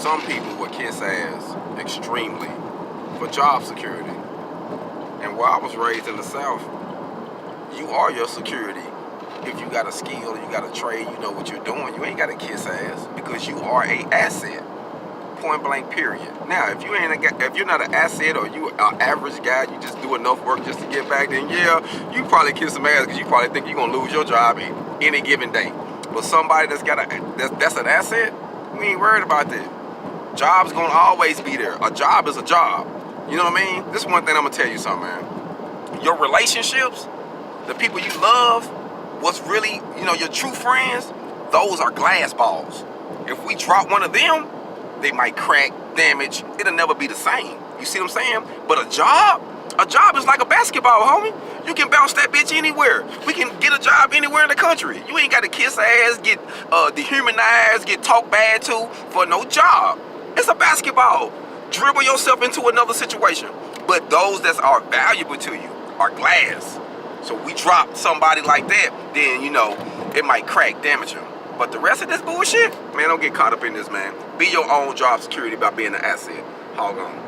some people will kiss ass extremely for job security. And where I was raised in the South, you are your security. If you got a skill, you got a trade, you know what you're doing, you ain't got to kiss ass because you are a asset. Point blank, period. Now, if you're not an asset or you an average guy, you just do enough work just to get back, then yeah, you probably kiss some ass because you probably think you're gonna lose your job any given day. But somebody that's an asset, we ain't worried about that. Job's gonna always be there. A job is a job. You know what I mean? This one thing I'm gonna tell you something, man. Your relationships, the people you love, what's really, your true friends, those are glass balls. If we drop one of them, they might crack, damage, it'll never be the same. You see what I'm saying? But a job is like a basketball, homie. You can bounce that bitch anywhere. We can get a job anywhere in the country. You ain't got to kiss ass, get dehumanized, get talked bad to for no job. It's a basketball. Dribble yourself into another situation. But those that are valuable to you are glass. So we drop somebody like that, then, it might crack, damage them. But the rest of this bullshit, man, don't get caught up in this, man. Be your own job security by being an asset. Hog on.